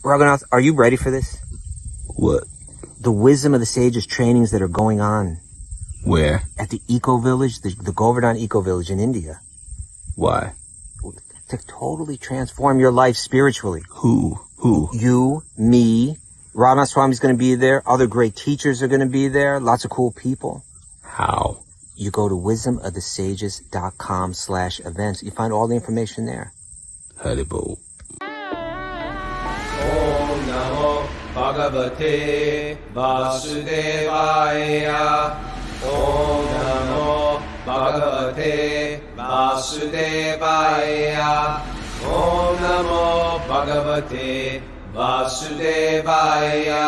Raghunath, are you ready for this? What? The Wisdom of the Sages trainings that are going on. Where? At the Eco Village, the Govardhan Eco Village in India. Why? To totally transform your life spiritually. Who? You, me, Raghunath Swami's going to be there. Other great teachers are going to be there. Lots of cool people. How? You go to wisdomofthesages.com/events. You find all the information there. Haribo. Om Namo Bhagavate Vasudevaya. Om Namo Bhagavate Vasudevaya. Om Namo Bhagavate Vasudevaya.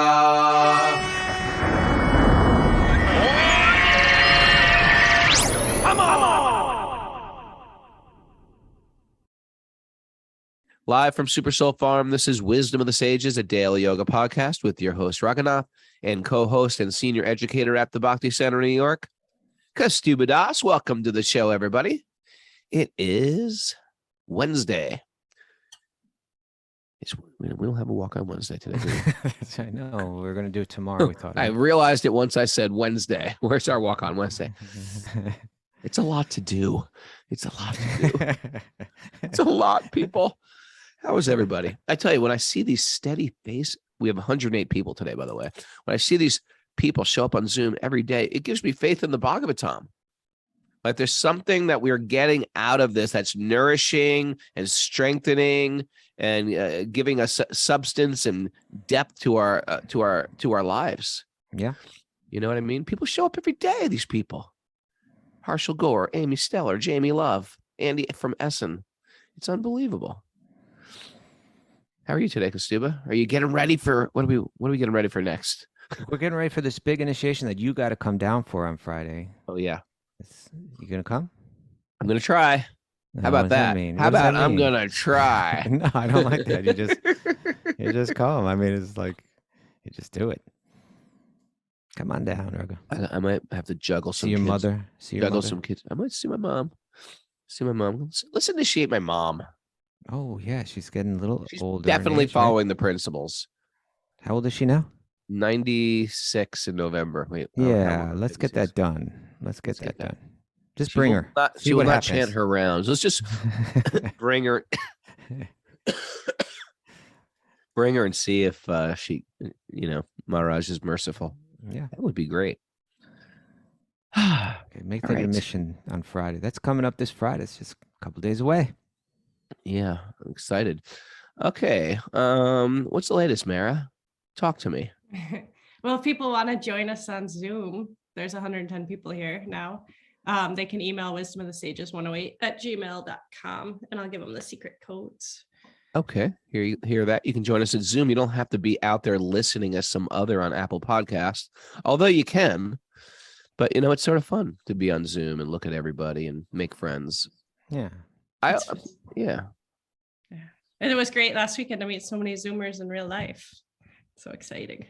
Live from Super Soul Farm, this is Wisdom of the Sages, a daily yoga podcast with your host, Raghunath, and co-host and senior educator at the Bhakti Center in New York, Kastubha Das. Welcome to the show, everybody. It is Wednesday. We don't have a walk on Wednesday today, do we? I know. We're going to do it tomorrow, we thought. I realized it once I said Wednesday. Where's our walk on Wednesday? It's a lot to do. It's a lot to do. It's a lot, people. How is everybody? I tell you, when I see these steady face, we have 108 people today, by the way. When I see these people show up on Zoom every day, it gives me faith in the Bhagavatam. Like there's something that we're getting out of this that's nourishing and strengthening and giving us substance and depth to our lives. Yeah. You know what I mean? People show up every day, these people. Harshal Gore, Amy Stellar, Jamie Love, Andy from Essen. It's unbelievable. How are you today, Kastubha? Are you getting ready for what are we getting ready for next? We're getting ready for this big initiation that you got to come down for on Friday. Oh yeah. You gonna come? I'm gonna try. How about that? How about I'm gonna try? No, I don't like that. You just come. I mean, it's like you just do it. Come on down, Raghu. I might have to juggle some. See your kids. mother. See your juggle mother. some kids. I might see my mom. Let's initiate my mom. Oh yeah, she's getting a little She's older. definitely in age, following the principles. How old is she now? 96 in November. Wait. Yeah, let's get that done. Let's get that done. Just bring her. She will not chant her rounds. Let's just bring her. Bring her and see if she, Maharaj is merciful. Yeah, that would be great. Okay, make that your mission on Friday. That's coming up this Friday. It's just a couple days away. Yeah, I'm excited. Okay, what's the latest, Mara? Talk to me. Well, if people want to join us on Zoom, there's 110 people here now. They can email wisdomofthesages108@gmail.com, and I'll give them the secret codes. Okay, hear that? You can join us at Zoom. You don't have to be out there listening as some other on Apple Podcasts, although you can. But, it's sort of fun to be on Zoom and look at everybody and make friends. Yeah. Yeah. And it was great last weekend to meet so many Zoomers in real life. So exciting.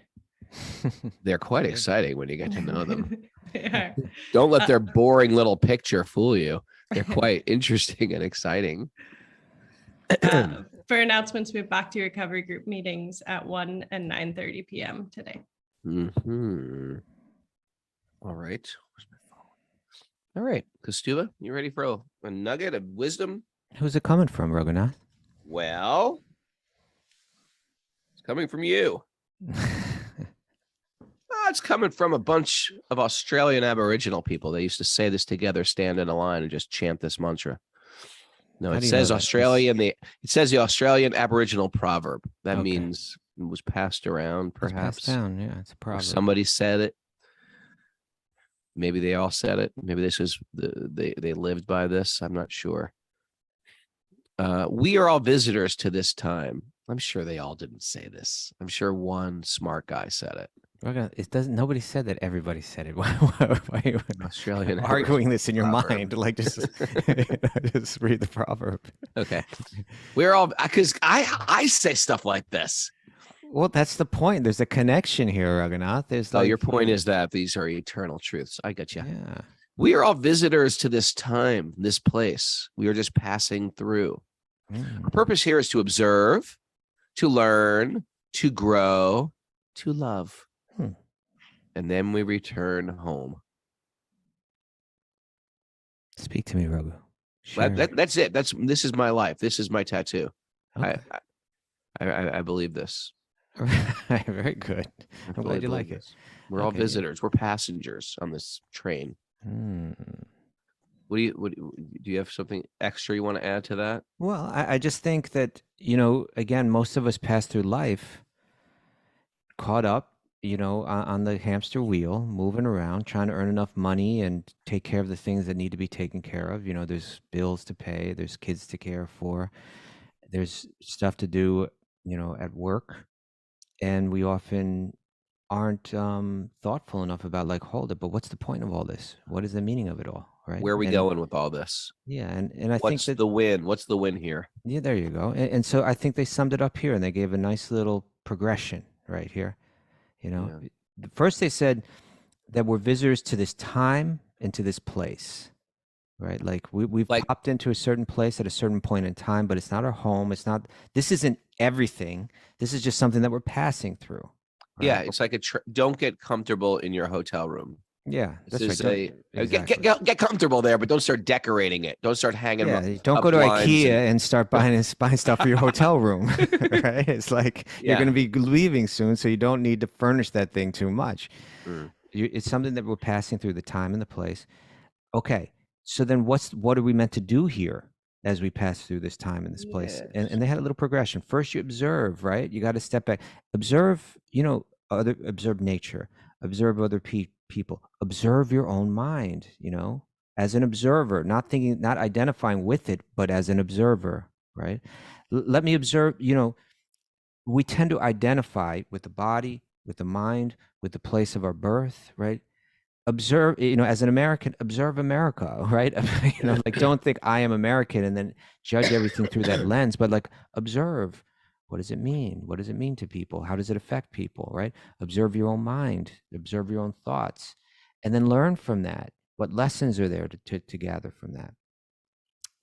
They're quite exciting when you get to know them. Yeah. Don't let their boring little picture fool you. They're quite interesting and exciting. For announcements, we have Back to Recovery group meetings at 1 and 9:30 p.m. today. Mm-hmm. All right. Where's my phone? All right. Kastubha, you ready for a nugget of wisdom? Who's it coming from, Raghunath? Well, it's coming from you. It's coming from a bunch of Australian Aboriginal people. They used to say this together, stand in a line, and just chant this mantra. No, it says Australian. It says the Australian Aboriginal proverb. That means it was passed around, perhaps. It's passed down. Yeah, it's a proverb. Or somebody said it. Maybe they all said it. Maybe this is they lived by this. I'm not sure. We are all visitors to this time. I'm sure they all didn't say this. I'm sure one smart guy said it. It doesn't. Nobody said that. Everybody said it. Why are you Australian arguing this in your proverb. mind? Like just read the proverb. Okay, we're all because I say stuff like this. Well, that's the point. There's a connection here, Raghunath. There's your point is that these are eternal truths. I get you. Yeah. We are all visitors to this time, this place. We are just passing through. Our purpose here is to observe, to learn, to grow, to love. Hmm. And then we return home. Speak to me, Raghu. Share. That's it. This is my life. This is my tattoo. Okay. I believe this. Very good. I I'm glad you believe like it. this. We're all Okay, yeah. visitors. We're passengers on this train. Hmm. What do you have something extra you want to add to that? Well, I just think that, again, most of us pass through life caught up, on the hamster wheel, moving around, trying to earn enough money and take care of the things that need to be taken care of. There's bills to pay, there's kids to care for, there's stuff to do, at work. And we often aren't thoughtful enough about, like, hold it, but what's the point of all this? What is the meaning of it all? Right. Where are we And going with all this? yeah. And I think What's that the win? What's the win here? yeah, there you go. And so I think they summed it up here and they gave a nice little progression right here. First they said that we're visitors to this time and to this place, right? Like we've popped into a certain place at a certain point in time, but it's not our home. This isn't everything. This is just something that we're passing through. Right? Yeah, it's like don't get comfortable in your hotel room. Yeah, that's right. Exactly. Get comfortable there, but don't start decorating it. Don't start hanging. Yeah, don't go to IKEA and start buying stuff for your hotel room. Right? It's like you're going to be leaving soon, so you don't need to furnish that thing too much. It's something that we're passing through, the time and the place. Okay, so then what are we meant to do here as we pass through this time and this place? And they had a little progression. First, you observe, right? You got to step back, observe. Observe nature, observe other people, observe your own mind, as an observer, not identifying with it, but as an observer, right? Let me observe, we tend to identify with the body, with the mind, with the place of our birth, right? Observe, as an American, observe America, right? Like, don't think I am American and then judge everything through that lens, but like observe. What does it mean? What does it mean to people? How does it affect people, right? Observe your own mind, observe your own thoughts, and then learn from that. What lessons are there to gather from that?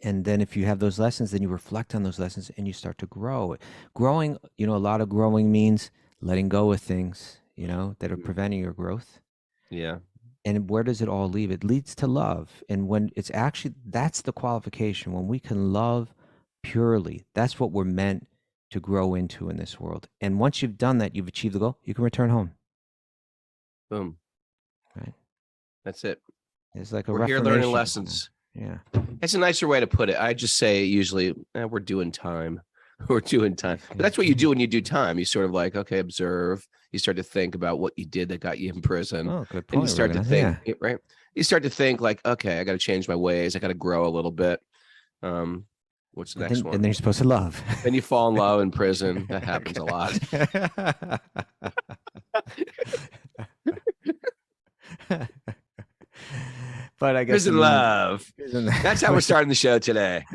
And then if you have those lessons, then you reflect on those lessons and you start to grow. Growing, a lot of growing means letting go of things, that are preventing your growth. Yeah. And where does it all lead? It leads to love. And when it's actually, that's the qualification. When we can love purely, that's what we're meant to grow into in this world. And once you've done that, you've achieved the goal, you can return home. Boom. Right. That's it. It's like we're here learning lessons. Yeah. It's a nicer way to put it. I just say usually we're doing time. We're doing time. But that's what you do when you do time. You sort of like, okay, observe. You start to think about what you did that got you in prison. Oh, good point. And you start to think, right? You start to think like, okay, I got to change my ways. I got to grow a little bit. What's the next one? And then you're supposed to love. Then you fall in love in prison. That happens a lot. But I guess prison love. That's how we're starting the show today.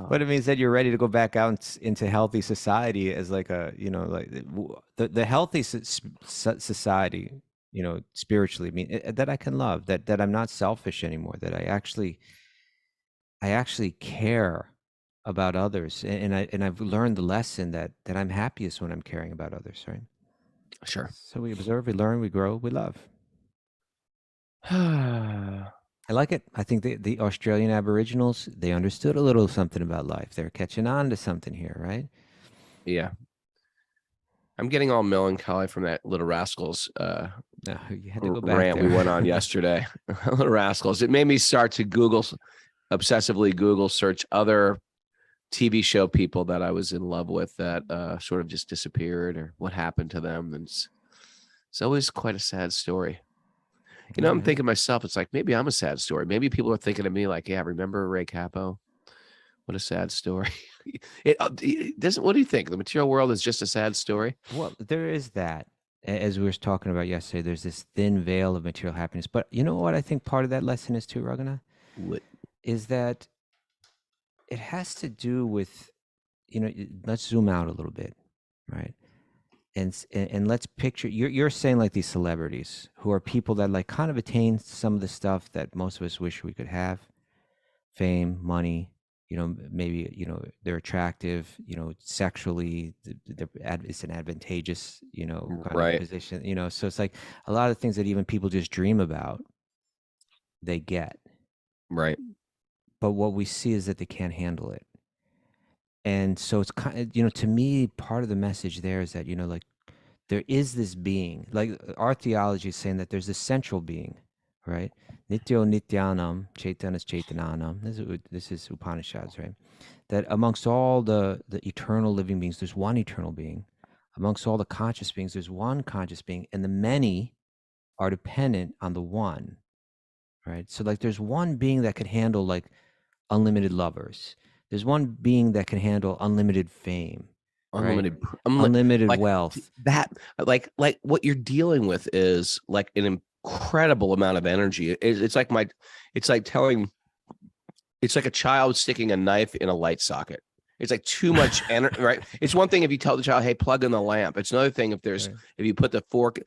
But it means that you're ready to go back out into healthy society as like the healthy society, spiritually, that I can love, that I'm not selfish anymore, that I actually care about others. And I've learned the lesson that I'm happiest when I'm caring about others, right? Sure. So we observe, we learn, we grow, we love. I like it. I think the Australian Aboriginals, they understood a little something about life. They're catching on to something here, right? Yeah. I'm getting all melancholy from that Little Rascals No, you had to go back rant there. we went on yesterday. Little Rascals. It made me start to obsessively Google search other TV show people that I was in love with that sort of just disappeared or what happened to them. And it's always quite a sad story. I'm thinking to myself, it's like, maybe I'm a sad story. Maybe people are thinking of me like, yeah, remember Ray Capo? What a sad story. It doesn't. What do you think? The material world is just a sad story? Well, there is that. As we were talking about yesterday, there's this thin veil of material happiness. But you know what I think part of that lesson is too, Raghunath? What? Is that it has to do with, let's zoom out a little bit, right? And let's picture, you're saying like these celebrities who are people that like kind of attain some of the stuff that most of us wish we could have. Fame, money, maybe, they're attractive, sexually, it's an advantageous, kind Right. of position, so it's like a lot of things that even people just dream about, they get. Right. But what we see is that they can't handle it. And so it's kind of, to me, part of the message there is that, like, there is this being, like our theology is saying that there's this central being, right? Nityo Nityanam, Chaitanya Chaitananam. This is Upanishads, right? That amongst all the eternal living beings, there's one eternal being. Amongst all the conscious beings, there's one conscious being, and the many are dependent on the one, right? So like there's one being that could handle like unlimited lovers. There's one being that can handle unlimited fame, Unlimited, right? Unlimited like, wealth. That like what you're dealing with is like an incredible amount of energy. It's like a child sticking a knife in a light socket. It's like too much energy, right? It's one thing if you tell the child, hey, plug in the lamp. It's another thing if you put the fork.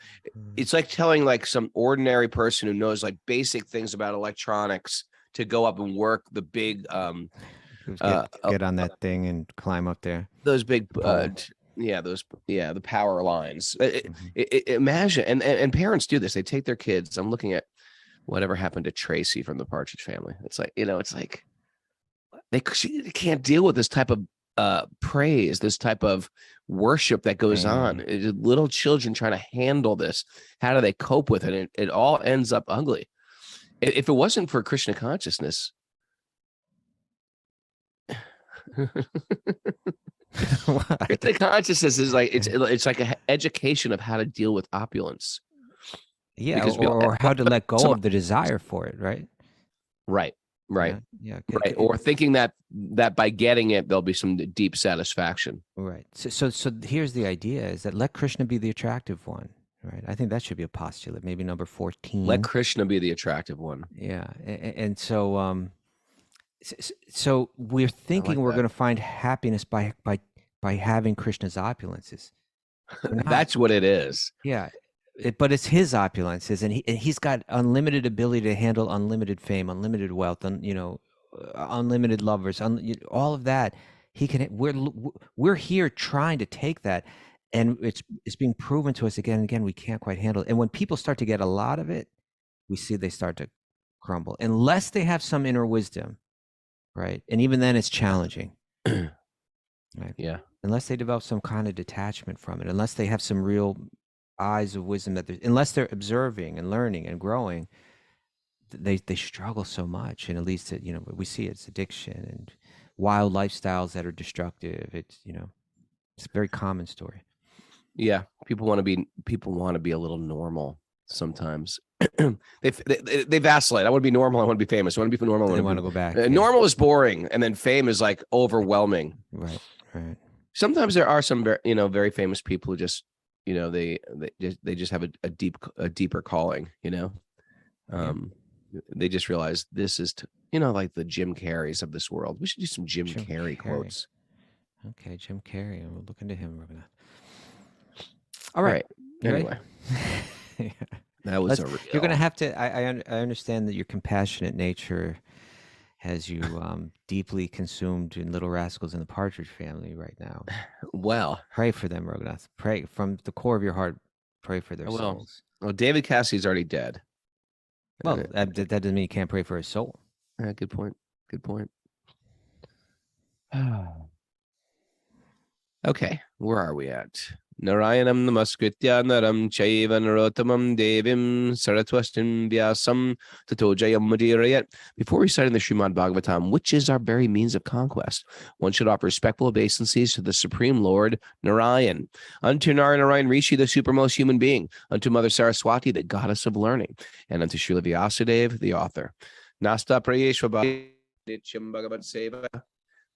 It's like telling like some ordinary person who knows like basic things about electronics to go up and work the big get on that thing and climb up there. Those big the power lines. Imagine, and parents do this. They take their kids. I'm looking at whatever happened to Tracy from the Partridge Family. It's like, it's like they can't deal with this type of praise, this type of worship that goes on. Little children trying to handle this. How do they cope with it? It all ends up ugly. If it wasn't for Krishna consciousness, Krishna consciousness is like it's like an education of how to deal with opulence. Yeah, or how to let go of the desire for it, right? Right. Yeah. Right. Or thinking that by getting it, there'll be some deep satisfaction. Right. So here's the idea: is that let Krishna be the attractive one, right? I think that should be a postulate, maybe number 14. Let Krishna be the attractive one. Yeah, and so so we're thinking we're going to find happiness by having Krishna's opulences. That's what it is. Yeah. But it's his opulences, and he's got unlimited ability to handle unlimited fame, unlimited wealth, unlimited lovers, all of that. He can. We're here trying to take that, and it's being proven to us again and again we can't quite handle it. And when people start to get a lot of it, we see they start to crumble, unless they have some inner wisdom, right? And even then, it's challenging, right? Yeah. Unless they develop some kind of detachment from it, unless they have some real eyes of wisdom, unless they're observing and learning and growing, they struggle so much, and it leads to we see it's addiction and wild lifestyles that are destructive. It's it's a very common story. Yeah, people want to be a little normal sometimes. they vacillate. I want to be normal. I want to be famous. I want to be normal. I want to go back. Normal is boring, and then fame is like overwhelming. Right. Sometimes there are some very famous people who just they just have a deeper calling. They just realize this is like the Jim Carreys of this world. We should do some Jim Carrey quotes. Okay, Jim Carrey. We'll look into him. All right. Anyway, that was you're gonna have to. I understand that your compassionate nature has you deeply consumed in Little Rascals and the Partridge Family right now. Well, pray for them, Raghunath. Pray from the core of your heart. Pray for their souls. Well, David Cassidy's already dead. Well, that doesn't mean you can't pray for his soul. Good point. Okay, where are we at? Narayanam namaskritya naram chaiva narottamam devim saratwastin vyasam tato jayam mudirayat. Before reciting the Srimad Bhagavatam, which is our very means of conquest, one should offer respectful obeisances to the Supreme Lord Narayan, unto Narayan Rishi, the supermost human being, unto Mother Saraswati, the goddess of learning, and unto Srila Vyasadeva, the author. Nasta prayeshva nityam bhagavat seva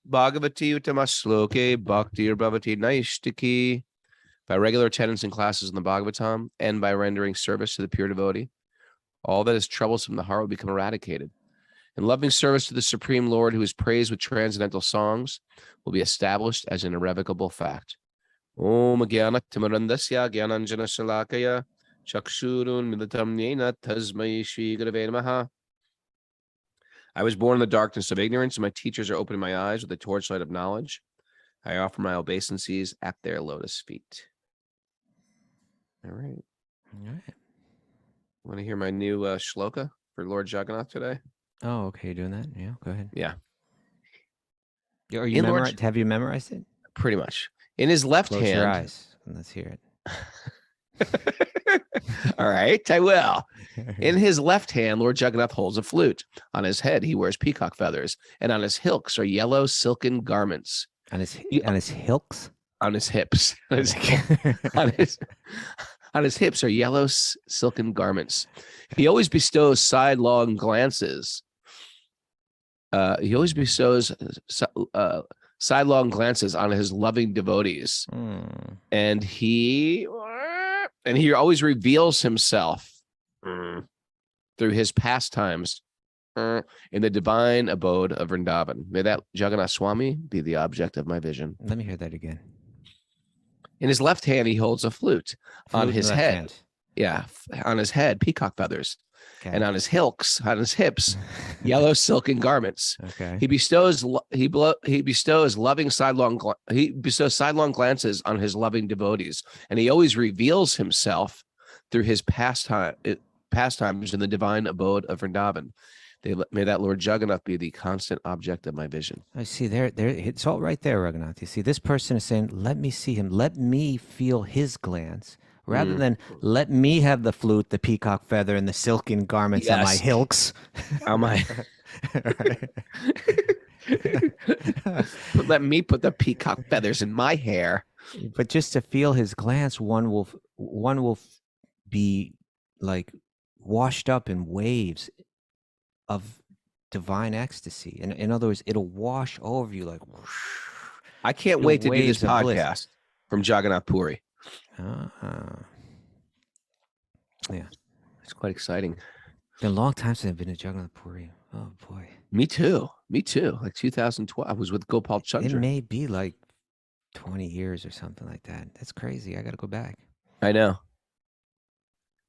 bhagavati utamasloke bhaktir bhavati naishtiki. By regular attendance in classes in the Bhagavatam and by rendering service to the pure devotee, all that is troublesome in the heart will become eradicated. And loving service to the Supreme Lord, who is praised with transcendental songs, will be established as an irrevocable fact. Om Gyana Timarandasya Gyananjana Shalakaya Chakshurun Milatam Yena Tasmai Shri Gurave Namaha. I was born in the darkness of ignorance, and my teachers are opening my eyes with the torchlight of knowledge. I offer my obeisances at their lotus feet. All right. All right. Want to hear my new shloka for Lord Jagannath today? Oh, okay. You're doing that? Yeah, go ahead. Yeah. Are you have you memorized it? Pretty much. In his left Close hand. your eyes and let's hear it. All right, I will. In his left hand, Lord Jagannath holds a flute. On his head, he wears peacock feathers, and on his hilks are yellow silken garments. On his hilks? On his hips. On his hips are yellow silken garments. He always bestows sidelong glances. Sidelong glances on his loving devotees, and he always reveals himself through his pastimes in the divine abode of Vrindavan. May that Jagannath Swami be the object of my vision. Let me hear that again. In his left hand, he holds a flute. On his head. Hand. Yeah, on his head, peacock feathers. Okay. And on his hips, yellow silken garments. Okay. He bestows sidelong glances on his loving devotees, and he always reveals himself through his pastimes in the divine abode of Vrindavan. May that Lord Jagannath be the constant object of my vision. I see there. It's all right there, Raghunath. You see, this person is saying, "Let me see him. Let me feel his glance." Rather than let me have the flute, the peacock feather, and the silken garments on my hilks. On my let me put the peacock feathers in my hair. But just to feel his glance, one will be like washed up in waves of divine ecstasy. In other words, it'll wash over you like whoosh. I can't wait to do this podcast bliss. From Jagannath Puri. Yeah, it's quite exciting. It's been a long time since I've been to Jagannath Puri. Oh boy, me too. Like 2012. I was with Gopal Chandra. It may be like 20 years or something like that. That's crazy. I got to go back. I know.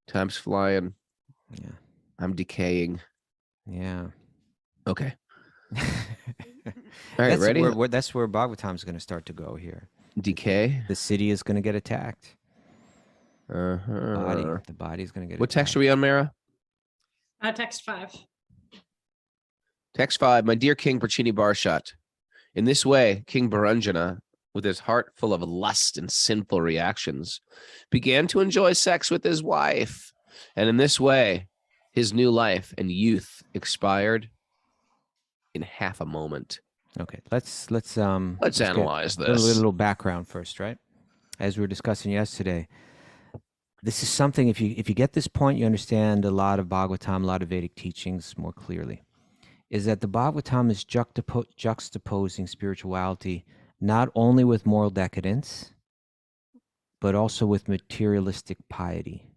Time's flying. Yeah, I'm decaying. Yeah. Okay. All right, ready? That's where Bhagavatam is going to start to go here. Decay. The city is going to get attacked. The body is going to get What attacked. text are we on, Mara? Text 5. Text 5. My dear King Prachini Barshat. In this way, King Baranjana, with his heart full of lust and sinful reactions, began to enjoy sex with his wife. And in this way, his new life and youth expired in half a moment. Okay, let's analyze this. this. A little background first, right? As we were discussing yesterday, this is something. If you get this point, you understand a lot of Bhagavatam, a lot of Vedic teachings more clearly. Is that the Bhagavatam is juxtaposing spirituality not only with moral decadence, but also with materialistic piety.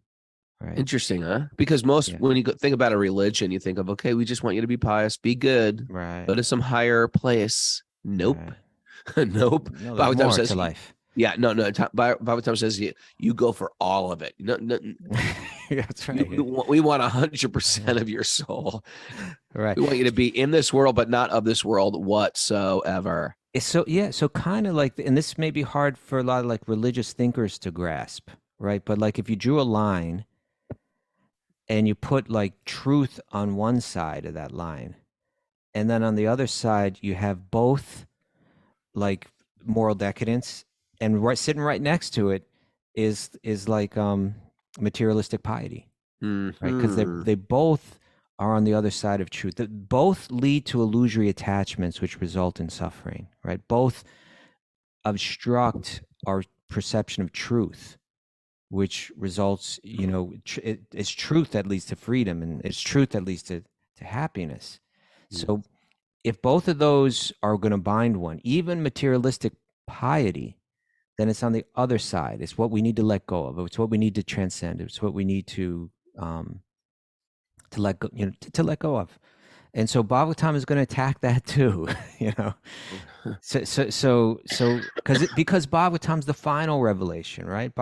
Right. Interesting, huh? Because when you think about a religion, you think of, okay, we just want you to be pious, be good, right? Go to some higher place. Nope. Right. Nope. No, Bhagavatam says to life. Yeah, no. Bhagavatam says you go for all of it. No. That's right. We want 100% of your soul. Right. We want you to be in this world, but not of this world whatsoever. So kind of like, and this may be hard for a lot of like religious thinkers to grasp, right? But like if you drew a line and you put like truth on one side of that line, and then on the other side you have both like moral decadence, and sitting right next to it is like materialistic piety, right? Because they both are on the other side of truth. That both lead to illusory attachments which result in suffering, right? Both obstruct our perception of truth, which results, it's truth that leads to freedom, and it's truth that leads to happiness. So if both of those are going to bind one, even materialistic piety, then it's on the other side. It's what we need to let go of. It's what we need to transcend. It's what we need to let go, to let go of. And so Bhagavatam is going to attack that too, So because Bhagavatam's the final revelation, right?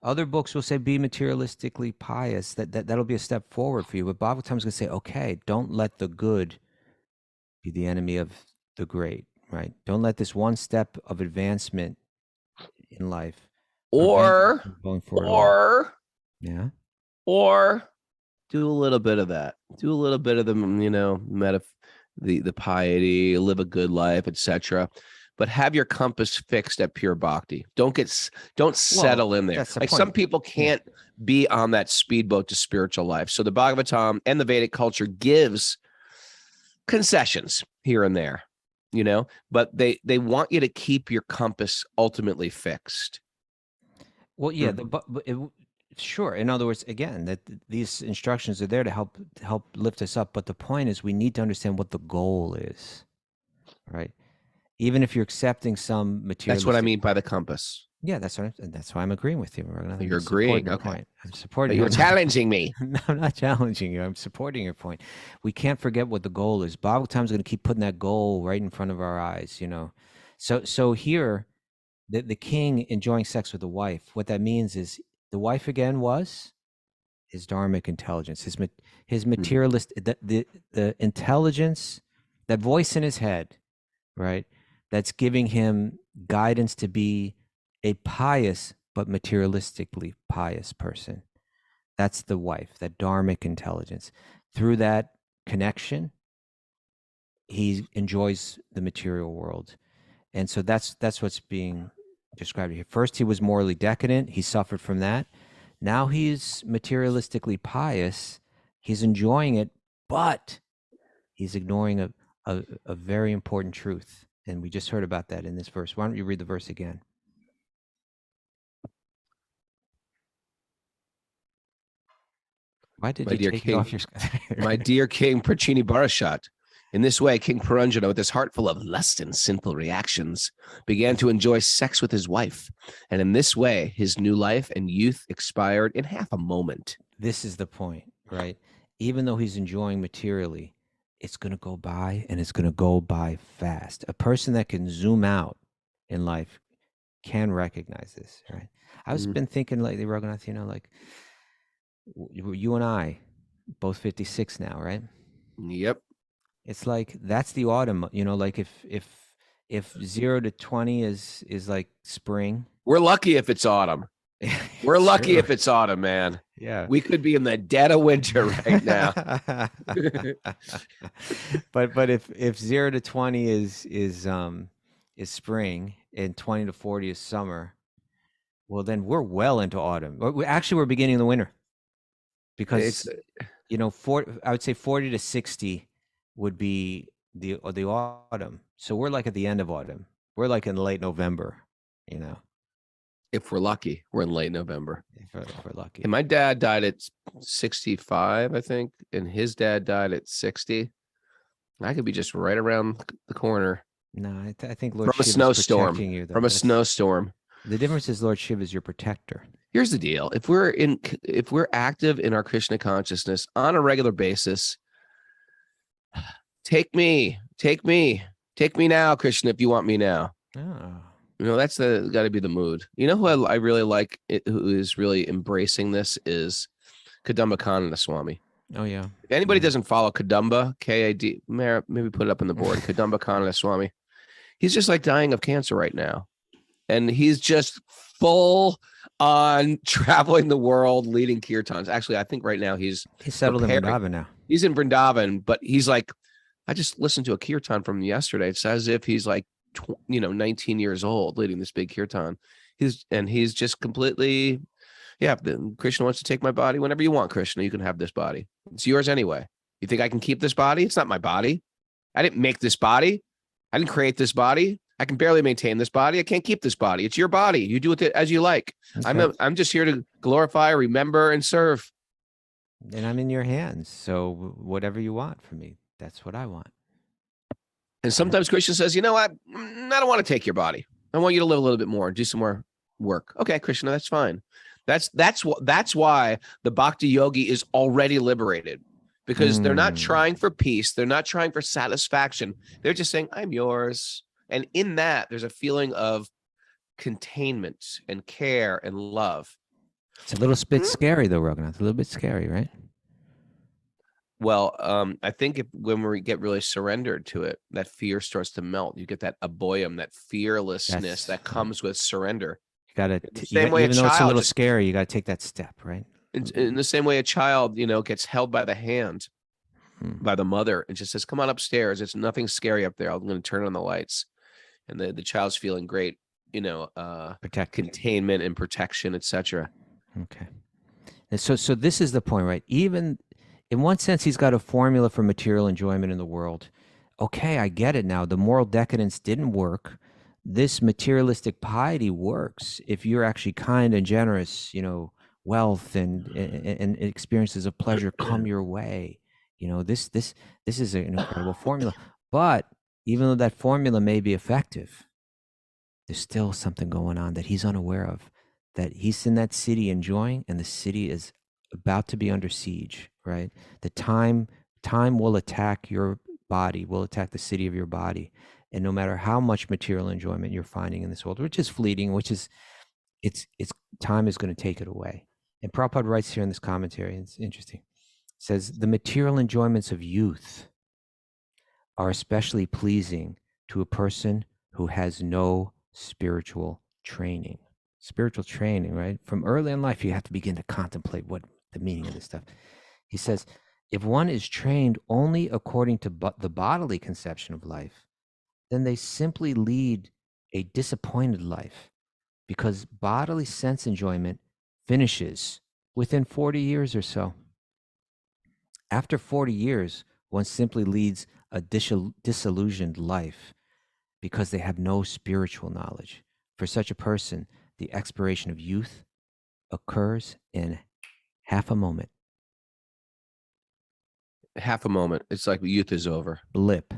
Other books will say be materialistically pious. That'll be a step forward for you. But Bhagavatam's going to say, okay, don't let the good Be the enemy of the great, right? Don't let this one step of advancement in life prevent you from going forward. Or Yeah. Or do a little bit of that. Do a little bit of the, the piety, live a good life, etc. But have your compass fixed at pure bhakti. Don't settle in there. That's the Like point. some people can't be on that speedboat to spiritual life. So the Bhagavatam and the Vedic culture gives concessions here and there, but they want you to keep your compass ultimately fixed. Well, yeah, sure. In other words, again, that these instructions are there to help lift us up. But the point is, we need to understand what the goal is, right? Even if you're accepting some material. That's what I mean by the compass. Yeah, that's why I'm agreeing with you. You're agreeing. Okay. Point. I'm supporting. You're challenging me. No, I'm not challenging you. I'm supporting your point. We can't forget what the goal is. Bhagavatam's going to keep putting that goal right in front of our eyes. So here. The king enjoying sex with the wife, what that means is the wife again was his dharmic intelligence, his materialist, the intelligence, that voice in his head, right? That's giving him guidance to be a pious but materialistically pious person. That's the wife, that dharmic intelligence. Through that connection, he enjoys the material world. And so that's what's being described here. First, he was morally decadent. He suffered from that. Now he's materialistically pious. He's enjoying it, but he's ignoring a very important truth. And we just heard about that in this verse. Why don't you read the verse again? Why did you take it off your... My dear King Prachini Barashat, in this way, King Paranjana, with his heart full of lust and sinful reactions, began to enjoy sex with his wife. And in this way, his new life and youth expired in half a moment. This is the point, right? Even though he's enjoying materially, it's going to go by, and it's going to go by fast. A person that can zoom out in life can recognize this, right? I've been thinking lately, Raghunath, like you and I, both 56 now, right? Yep. It's like that's the autumn, like if 0 to 20 is like spring. We're lucky if it's autumn. We're lucky Sure. if it's autumn, man. Yeah. We could be in the dead of winter right now. but if 0 to 20 is spring and 20 to 40 is summer, well then we're well into autumn. We're beginning the winter. Because I would say 40 to 60 would be the autumn. So we're like at the end of autumn. We're like in late November, If we're lucky, we're in late November. If we're lucky. And my dad died at 65, I think, and his dad died at 60. I could be just right around the corner. No, I think Lord From a Shiva snowstorm. is protecting you. From a snowstorm. The difference is Lord Shiva is your protector. Here's the deal. If we're active in our Krishna consciousness on a regular basis, take me now, Krishna, if you want me now. Oh. That's got to be the mood. Who I really like, who is really embracing this is Kadamba Kanana Swami. Oh yeah. If anybody doesn't follow Kadamba, K-A-D, maybe put it up on the board. Kadamba Kanana Swami. He's just like dying of cancer right now, and he's just full on traveling the world, leading kirtans. Actually, I think right now he's settled in Vrindavan now. He's in Vrindavan, but he's like, I just listened to a kirtan from yesterday. It's as if he's like, 19 years old, leading this big kirtan. He's just completely, Krishna wants to take my body. Whenever you want, Krishna, you can have this body. It's yours anyway. You think I can keep this body? It's not my body. I didn't make this body. I didn't create this body. I can barely maintain this body. I can't keep this body. It's your body. You do with it as you like. Okay. I'm just here to glorify, remember, and serve. And I'm in your hands. So whatever you want from me, that's what I want. And sometimes Krishna says, I don't want to take your body. I want you to live a little bit more, do some more work. Okay, Krishna, that's fine. That's why the bhakti yogi is already liberated, because they're not trying for peace. They're not trying for satisfaction. They're just saying, I'm yours. And in that, there's a feeling of containment and care and love. It's a little bit scary, though, Raghunath. A little bit scary, right? Well, I think when we get really surrendered to it, that fear starts to melt. You get that aboyum, that fearlessness that comes with surrender. You gotta, way even though it's a little scary, you gotta take that step, right? In the same way a child, gets held by the hand by the mother and just says, "Come on upstairs. It's nothing scary up there. I'm going to turn on the lights," and the child's feeling great, containment and protection, etc. Okay. And so this is the point, right? Even in one sense, he's got a formula for material enjoyment in the world. Okay, I get it now. The moral decadence didn't work. This materialistic piety works if you're actually kind and generous. Wealth and experiences of pleasure come your way. This is an incredible formula. But even though that formula may be effective, there's still something going on that he's unaware of. That he's in that city enjoying, and the city is about to be under siege, right? The time will attack your body, will attack the city of your body. And no matter how much material enjoyment you're finding in this world, which is fleeting, it's time is going to take it away. And Prabhupada writes here in this commentary, and it's interesting. It says, the material enjoyments of youth are especially pleasing to a person who has no spiritual training. Spiritual training, right? From early in life, you have to begin to contemplate what the meaning of this stuff. He says, if one is trained only according to the bodily conception of life, then they simply lead a disappointed life, because bodily sense enjoyment finishes within 40 years or so. After 40 years, one simply leads a disillusioned life because they have no spiritual knowledge. For such a person, the expiration of youth occurs in half a moment. Half a moment. It's like youth is over. Blip.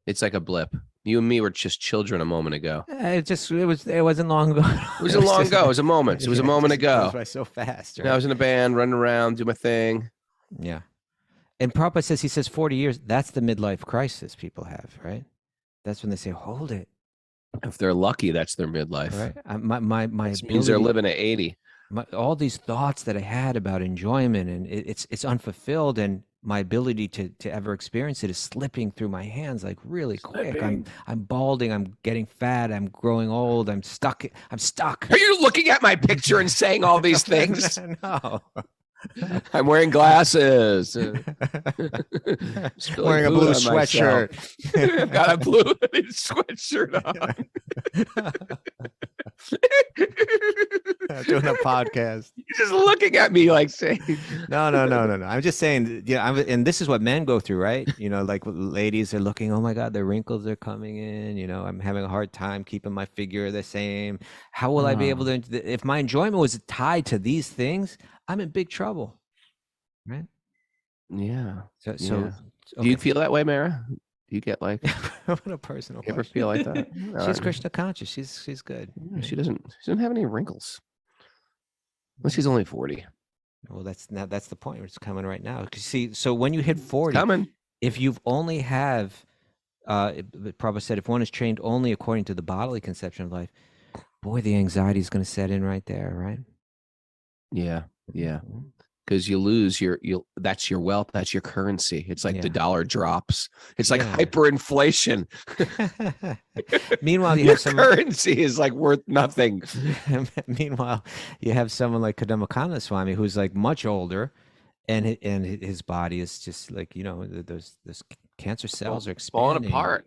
It's like a blip. You and me were just children a moment ago. It wasn't long ago. It wasn't long ago. It was a moment. It was a moment ago. It goes by so fast. Right? I was in a band, running around, do my thing. Yeah. And Prabhupada says, 40 years, that's the midlife crisis people have, right? That's when they say, hold it. If they're lucky, that's their midlife. Right. My This means they're living at 80. All these thoughts that I had about enjoyment, and it's unfulfilled, and my ability to ever experience it is slipping through my hands like really quick. I'm balding. I'm getting fat. I'm growing old. I'm stuck. Are you looking at my picture and saying all these things? No. I'm wearing glasses. Wearing a blue sweatshirt. I've got a blue sweatshirt on. Doing a podcast. You're just looking at me like saying, No. I'm just saying, and this is what men go through, right? Like ladies are looking, oh my God, the wrinkles are coming in. I'm having a hard time keeping my figure the same. How will I be able to, if my enjoyment was tied to these things, I'm in big trouble, right? Yeah. So okay. Do you feel that way, Mara? Do you get like what a personal? You ever feel like that? She's Krishna conscious. She's good. Yeah, she doesn't have any wrinkles. Well, she's only 40. Well, that's the point. It's coming right now. See, so when you hit 40, coming. If you've only have, Prabhupada said, if one is trained only according to the bodily conception of life, boy, the anxiety is going to set in right there, right? Yeah. Because you lose that's your wealth, that's your currency. It's like the dollar drops. It's like hyperinflation. Meanwhile, you your have currency is like worth nothing. Meanwhile, you have someone like Kadambakanda Swami who's like much older, and his body is just like those cancer cells are expanding, falling apart.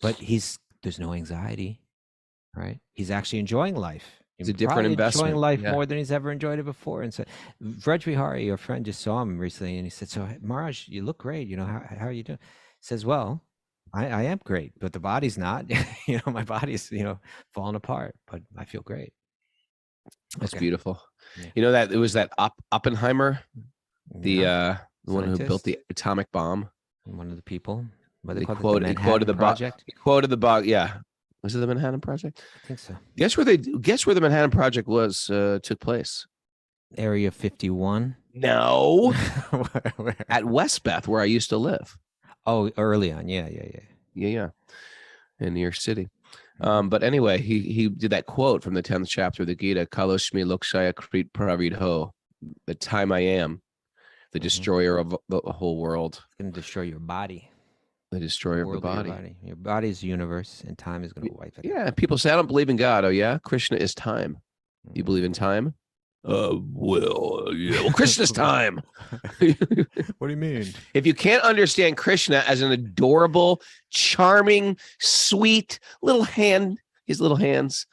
But there's no anxiety, right? He's actually enjoying life. It's a different investment. Enjoying life more than he's ever enjoyed it before. And so, Vraj Vihari, your friend, just saw him recently, and he said, "So, Maharaj, you look great. How are you doing?" He says, "Well, I am great, but the body's not. My body's falling apart, but I feel great." That's beautiful. Yeah. That it was that Oppenheimer, the one who built the atomic bomb. One of the people. He quoted the project. He quoted the bug. Yeah. Was it the Manhattan Project? I think so. Guess where the Manhattan Project was took place? Area 51. No. Where? At Westbeth, where I used to live. Oh, early on. Yeah. In New York City. But anyway, he did that quote from the 10th chapter of the Gita, Kaloshmi Lokshaya Krit Pravidho, the time I am. the destroyer of the whole world, It's going to destroy your body. the destroyer of the World of body. Your body is the universe, and time is going to wipe it out. Yeah, people say I don't believe in God. Oh yeah, Krishna is time. Do you believe in time? Well, Krishna's time. What do you mean? If you can't understand Krishna as an adorable, charming, sweet little hand, his little hands,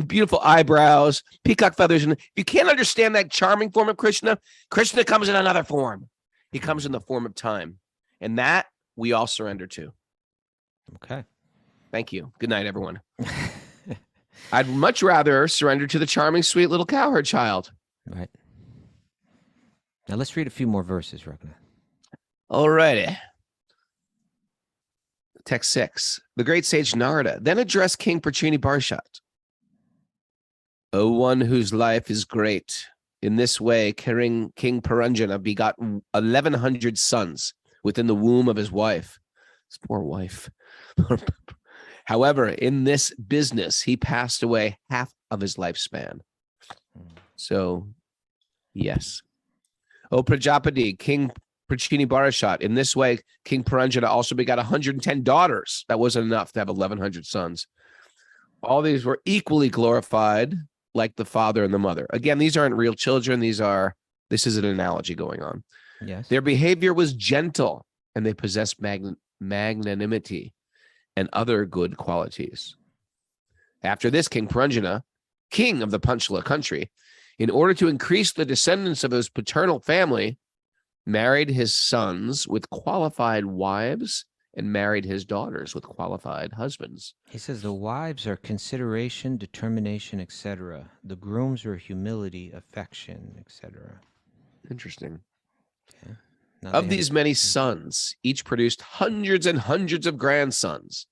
beautiful eyebrows, peacock feathers, and if you can't understand that charming form of Krishna, Krishna comes in another form. He comes in the form of time, and that we all surrender to. Okay. Thank you. Good night, everyone. I'd much rather surrender to the charming, sweet little cowherd child. Right. Now let's read a few more verses, Ragnar. All righty. Text 6. The great sage Narada then addressed King Prachini Barshat. O one whose life is great. In this way, King Paranjana begot 1,100 sons within the womb of his wife. His poor wife. However, in this business, he passed away half of his lifespan. So, yes. O Prajapati, King Prachini Barashat. In this way, King Paranjana also begot 110 daughters. That wasn't enough to have 1,100 sons. All these were equally glorified, like the father and the mother. Again, these aren't real children. This is an analogy going on. Yes. Their behavior was gentle, and they possessed magnanimity and other good qualities. After this, King Paranjana, king of the Panchala country, in order to increase the descendants of his paternal family, married his sons with qualified wives and married his daughters with qualified husbands. He says the wives are consideration, determination, etc. The grooms are humility, affection, etc. Interesting. Okay. Now Of they these have- many sons, each produced hundreds and hundreds of grandsons.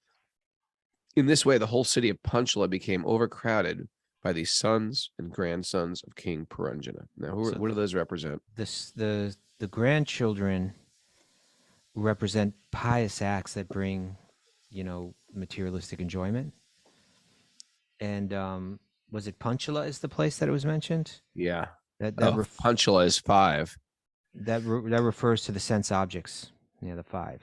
In this way, the whole city of Panchala became overcrowded by these sons and grandsons of King Paranjana. Now, what do those represent? the grandchildren represent pious acts that bring, materialistic enjoyment. And was it Panchala is the place that it was mentioned? Yeah. That Panchala is 5. that refers to the sense objects. Yeah, the 5.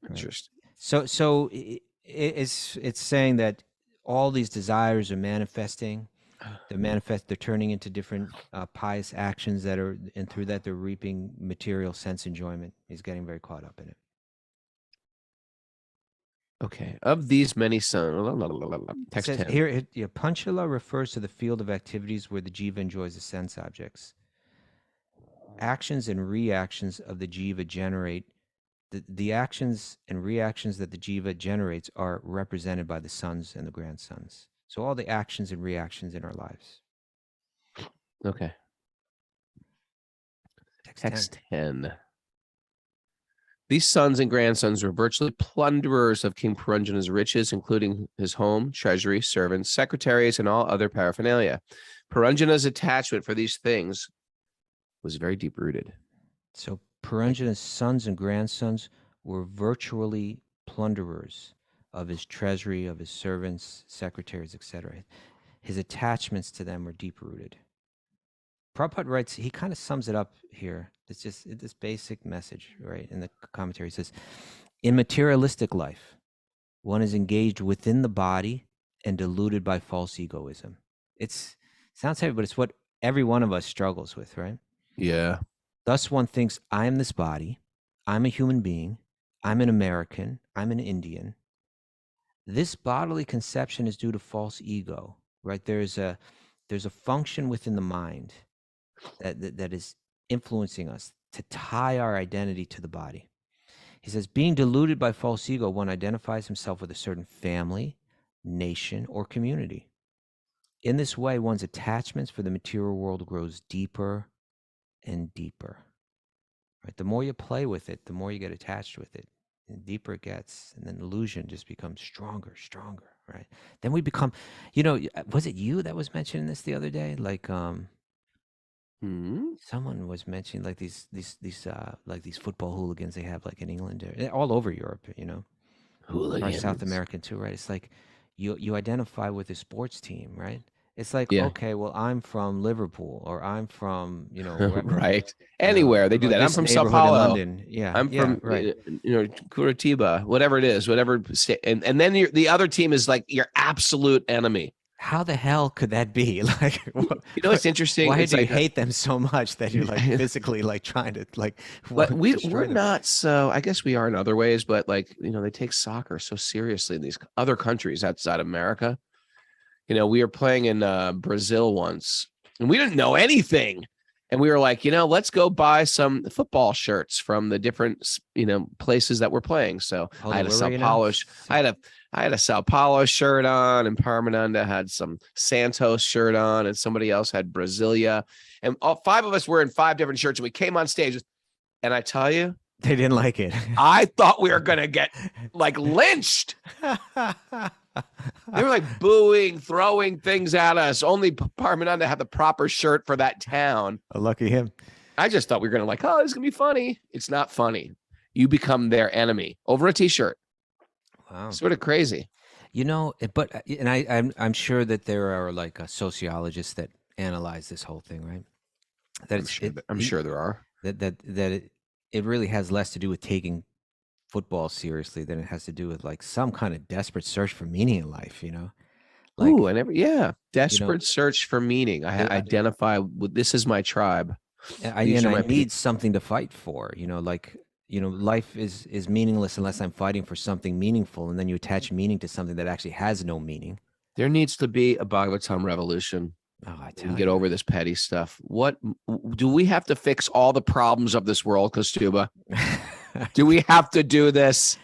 Interesting. So it's saying that all these desires are manifesting. They're turning into different pious actions and through that they're reaping material sense enjoyment. He's getting very caught up in it. Okay. Of these many sons, text It says 10. here, Panchala refers to the field of activities where the jiva enjoys the sense objects. Actions and reactions of the jiva generate. The actions and reactions that the jiva generates are represented by the sons and the grandsons. So all the actions and reactions in our lives. Okay. Text 10. These sons and grandsons were virtually plunderers of King Paranjana's riches, including his home, treasury, servants, secretaries, and all other paraphernalia. Paranjana's attachment for these things was very deep-rooted. So Paranjana's sons and grandsons were virtually plunderers of his treasury, of his servants, secretaries, etc. His attachments to them were deep-rooted. Prabhupada writes, he kind of sums it up here. It's just this basic message, right? In the commentary, he says, in materialistic life, one is engaged within the body and deluded by false egoism. It sounds heavy, but it's what every one of us struggles with, right? Yeah. Thus one thinks, I am this body, I'm a human being, I'm an American, I'm an Indian. This bodily conception is due to false ego, right? There's a function within the mind that is influencing us to tie our identity to the body. He says, being deluded by false ego, one identifies himself with a certain family, nation, or community. In this way, one's attachments for the material world grows deeper and deeper. Right? The more you play with it, the more you get attached with it. And the deeper it gets, and then illusion just becomes stronger, right? Then we become, was it you that was mentioning this the other day? Like, someone was mentioning like these football hooligans they have like in England or all over Europe, Hooligans. or South American too, right? It's like you identify with a sports team, right? It's like, Yeah. okay, well, I'm from Liverpool, or I'm from, Right. Anywhere they do that. I'm this from Sao neighborhood in Paulo. London. Yeah, I'm yeah, from right. Curitiba, whatever it is, whatever state. And then the other team is like your absolute enemy. How the hell could that be? Like, It's interesting. Why It's do you like, hate them so much that you're like physically like trying to like but destroy we're them? not so. I guess we are in other ways, but like they take soccer so seriously in these other countries outside America. We were playing in Brazil once, and we didn't know anything. And we were like, let's go buy some football shirts from the different, places that we're playing. So Hold I on, had a where Sao were you now? Paulo, I had a Sao Paulo shirt on, and Paramananda had some Santos shirt on, and somebody else had Brasilia. And all 5 of us were in 5 different shirts, and we came on stage. And I tell you, They didn't like it. I thought we were going to get like lynched. They were like booing, throwing things at us. Only Paramananda had the proper shirt for that town. Oh, lucky him. I just thought we were going to like, oh, this is going to be funny. It's not funny. You become their enemy over a t-shirt. Wow. Sort of crazy. But I'm sure that there are like sociologists that analyze this whole thing, right? I'm sure there are. That it really has less to do with taking football seriously than it has to do with like some kind of desperate search for meaning in life, Like, ooh, desperate search for meaning. I identify with, this is my tribe. I need something to fight for, life is meaningless unless I'm fighting for something meaningful, and then you attach meaning to something that actually has no meaning. There needs to be a Bhagavatam revolution. Get over this petty stuff. What do we have to fix all the problems of this world, Kostuba? Do we have to do this?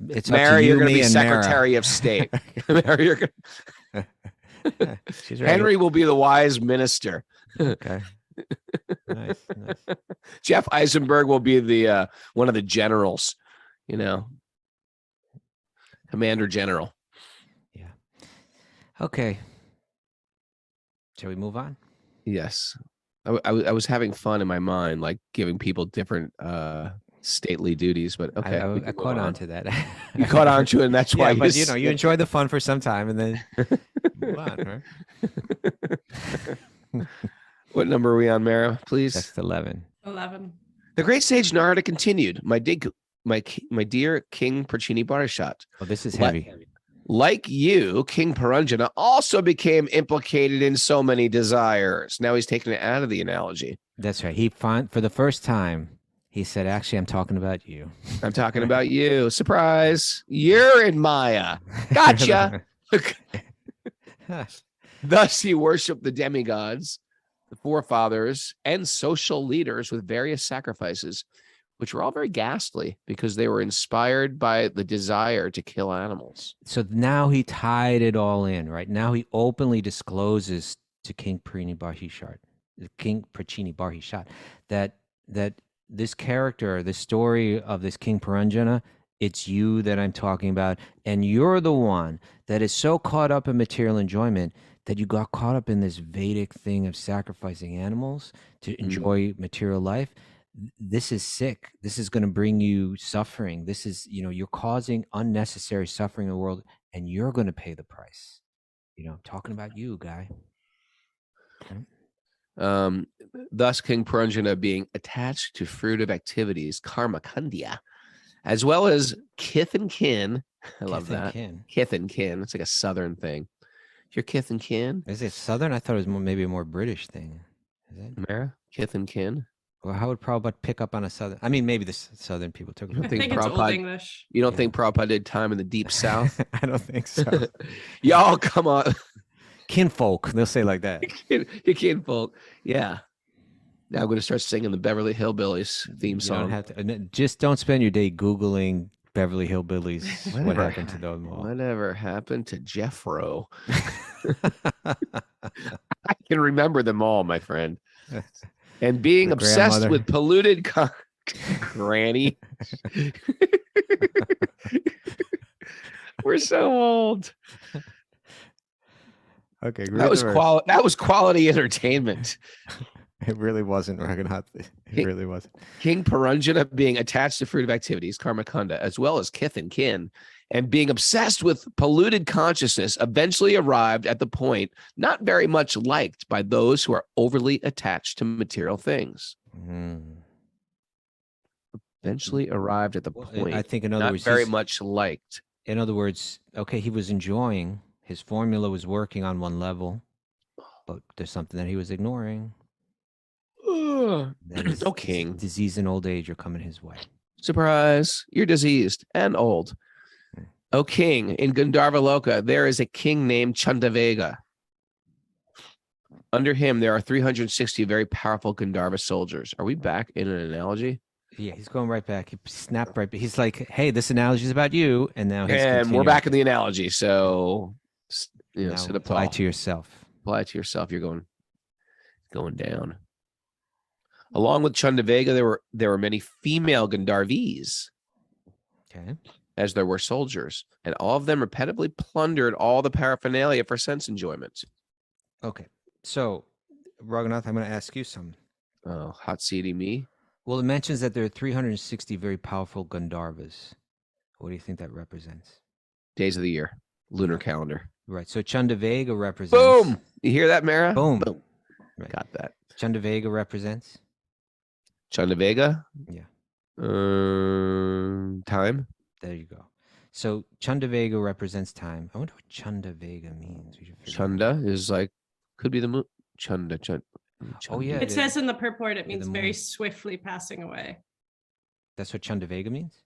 It's Mary, you're going to be and Secretary Mara. of State. Mary, you're gonna... She's ready. Henry will be the wise minister. Okay. Nice. Jeff Eisenberg will be the one of the generals, Commander General. Yeah. Okay. Shall we move on? Yes. I was having fun in my mind, like giving people different stately duties, but okay. I caught on to that. You caught on to it, and that's why. But you enjoy the fun for some time, and then move on, right? What number are we on, Mara? Please. That's 11. 11. The great sage Narada continued. My dear King Prachini Barishat. Oh, this is heavy. Like you, King Paranjana also became implicated in so many desires. Now he's taking it out of the analogy. That's right. For the first time, he said, actually, I'm talking about you. I'm talking about you. Surprise. You're in Maya. Gotcha. Thus he worshiped the demigods, the forefathers, and social leaders with various sacrifices, which were all very ghastly because they were inspired by the desire to kill animals. So now he tied it all in, right? Now he openly discloses to King Prachini Barishat, that this character, the story of this King Paranjana, it's you that I'm talking about, and you're the one that is so caught up in material enjoyment that you got caught up in this Vedic thing of sacrificing animals to enjoy material life. This is sick. This is going to bring you suffering. This is, you're causing unnecessary suffering in the world, and you're going to pay the price. I'm talking about you, guy. Thus King Paranjana being attached to fruitive activities, karma kandya, as well as kith and kin. I love that. Kith and kin. It's like a Southern thing. Your kith and kin. Is it Southern? I thought it was maybe a more British thing. Is it? Mara? Kith and kin. Well, how would Prabhupada pick up on a Southern? I mean, maybe the Southern people took it. I think it's Old English. You don't think Prabhupada did time in the deep South? I don't think so. Y'all, come on. Kinfolk, they'll say like that. Your kinfolk. Yeah. Now I'm going to start singing the Beverly Hillbillies theme song. Just don't spend your day Googling Beverly Hillbillies. What happened to them all? Whatever happened to Jeffro? I can remember them all, my friend. And being obsessed with polluted granny. We're so old. Okay, that was quality entertainment. It really wasn't, Raghunath. It really wasn't. King Paranjana being attached to fruitive activities, karma kanda, as well as kith and kin, and being obsessed with polluted consciousness eventually arrived at the point not very much liked by those who are overly attached to material things. Eventually arrived at the point I think, in other not words, very much liked. In other words, okay, he was enjoying, his formula was working on one level, but there's something that he was ignoring. No king. Disease and old age are coming his way. Surprise, you're diseased and old. O king, in Gandharva Loka, there is a king named Chandavega. Under him, there are 360 very powerful Gandharva soldiers. Are we back in an analogy? Yeah, he's going right back. He snapped right back. He's like, hey, this analogy is about you. And now he's And we're continuing. back in the analogy. So, you know, Now sit up apply tall. to yourself. Apply it to yourself. You're going down. Along with Chandavega, there were many female Gandharvis, Okay. as there were soldiers, and all of them repetitively plundered all the paraphernalia for sense enjoyment. Okay. So, Raghunath, I'm going to ask you something. Oh, hot seating me. Well, it mentions that there are 360 very powerful Gandharvas. What do you think that represents? Days of the year, lunar calendar. Right. So Chandavega represents. Boom! You hear that, Mara? Boom. Right. Got that. Chandavega represents. Chandavega? Yeah. Time? There you go. So Chandavega represents time. I wonder what Chandavega means. We should figure out. Chanda is like, could be the moon. Chanda. Oh, yeah. It says in the purport it Yeah, the means very moon. swiftly passing away. That's what Chandavega means?